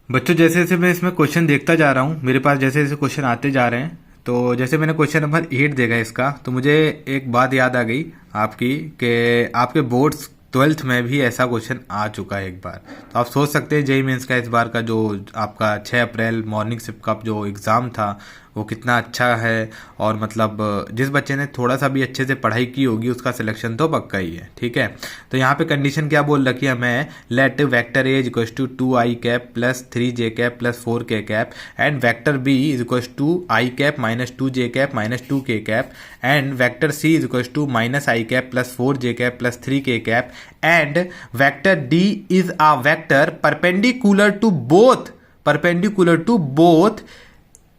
बच्चों जैसे जैसे मैं इसमें क्वेश्चन देखता जा रहा हूँ, मेरे पास जैसे जैसे क्वेश्चन आते जा रहे हैं, तो जैसे मैंने क्वेश्चन नंबर 8 देखा इसका, तो मुझे एक बात याद आ गई आपकी, कि आपके बोर्ड्स 12th में भी ऐसा क्वेश्चन आ चुका है एक बार। तो आप सोच सकते हैं जेई मेंस का इस बार का जो आपका 6 अप्रैल मॉर्निंग शिफ्ट का जो एग्ज़ाम था वो कितना अच्छा है। और मतलब जिस बच्चे ने थोड़ा सा भी अच्छे से पढ़ाई की होगी उसका सिलेक्शन तो पक्का ही है, ठीक है। तो यहाँ पे कंडीशन क्या बोल रखी है हमें, let vector A is equal to 2i cap plus 3j cap plus 4k cap and vector B is equal to i cap minus 2j cap minus 2k cap and vector C is equal to minus i cap plus 4j cap plus 3k cap and vector D is a vector perpendicular to both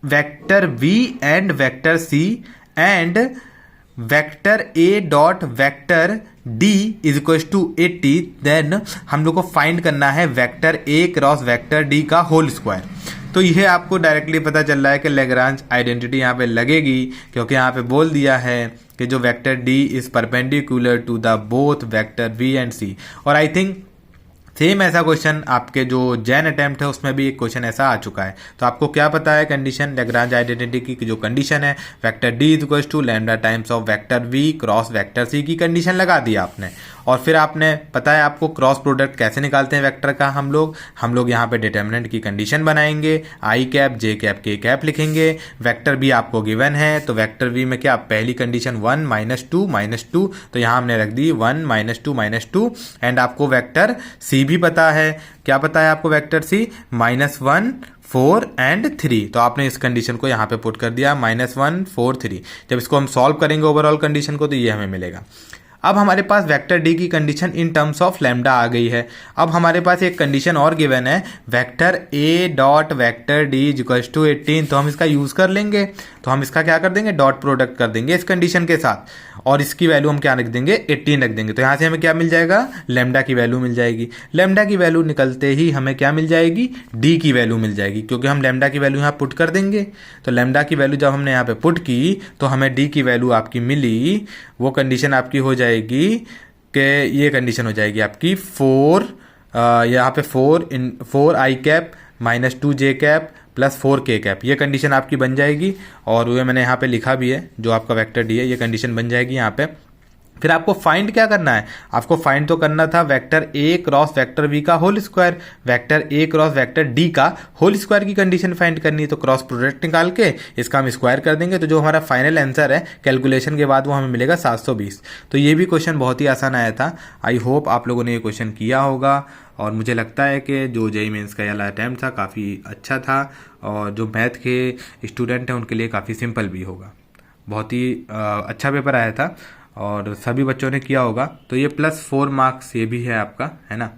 vector v and vector c and vector a dot vector d is equal to 80। Then हम लोग को find करना है vector a cross vector d का whole square. तो यह आपको directly पता चल रहा है कि लैग्रांज आइडेंटिटी यहाँ पे लगेगी, क्योंकि यहाँ पे बोल दिया है कि जो vector d is perpendicular to the both vector v and c। और आई थिंक सेम ऐसा क्वेश्चन आपके जो जैन अटेम्प्ट है उसमें भी एक क्वेश्चन ऐसा आ चुका है। तो आपको क्या पता है कंडीशन, लैग्रांज आइडेंटिटी की जो कंडीशन है, vector D is equal to lambda times of vector V cross vector C की कंडीशन लगा दी आपने। और फिर आपने पता है आपको क्रॉस प्रोडक्ट कैसे निकालते हैं वेक्टर का, हम लोग यहाँ पे डिटर्मिनेंट की कंडीशन बनाएंगे, आई कैप जे कैप के कैप लिखेंगे। वेक्टर बी आपको गिवन है, तो वेक्टर बी में क्या पहली कंडीशन 1 -2 तो यहाँ हमने रख दी 1 -2 एंड आपको वेक्टर सी भी पता है। क्या पता है आपको वेक्टर सी, -1 4 एंड 3। तो आपने इस कंडीशन को यहाँ पे पुट कर दिया -1 4 3। जब इसको हम सॉल्व करेंगे ओवरऑल कंडीशन को तो ये हमें मिलेगा। अब हमारे पास वेक्टर डी की condition in terms of lambda आ गई है। अब हमारे पास एक कंडीशन और गिवन है, vector A dot vector D is equal to 18। तो हम इसका यूज कर लेंगे, तो हम इसका क्या कर देंगे, डॉट प्रोडक्ट कर देंगे इस कंडीशन के साथ, और इसकी वैल्यू हम क्या रख देंगे, 18 रख देंगे। तो यहाँ से हमें क्या मिल जाएगा, लैम्डा की वैल्यू मिल जाएगी। लैम्डा की वैल्यू निकलते ही हमें क्या मिल जाएगी, डी की वैल्यू मिल जाएगी, क्योंकि हम लैम्डा की वैल्यू यहाँ पुट कर देंगे। तो लैम्डा की वैल्यू जब हमने यहाँ पे पुट की तो हमें डी की वैल्यू आपकी मिली। वो कंडीशन आपकी हो जाएगी कि ये कंडीशन हो जाएगी आपकी 4 यहाँ पे 4 I cap minus 2j cap plus 4k cap, ये कंडीशन आपकी बन जाएगी। और वो मैंने यहाँ पे लिखा भी है, जो आपका वेक्टर डी है ये कंडीशन बन जाएगी यहाँ पे। फिर आपको फाइंड क्या करना है, आपको फाइंड तो करना था vector A cross vector V का whole square, vector A cross vector D का होल स्क्वायर की कंडीशन फाइंड करनी है। तो क्रॉस प्रोडक्ट निकाल के इसका हम स्क्वायर कर देंगे, तो जो हमारा फाइनल आंसर है कैलकुलेशन के बाद वो हमें मिलेगा 720। तो ये भी क्वेश्चन बहुत ही आसान आया था। आई होप आप लोगों ने ये क्वेश्चन किया होगा, और मुझे लगता है कि जो जेईई मेंस का वाला अटैम्प्ट था काफ़ी अच्छा था, और जो मैथ के स्टूडेंट हैं उनके लिए काफ़ी सिंपल भी होगा। बहुत ही अच्छा पेपर आया था और सभी बच्चों ने किया होगा। तो ये +4 मार्क्स ये भी है आपका, है ना।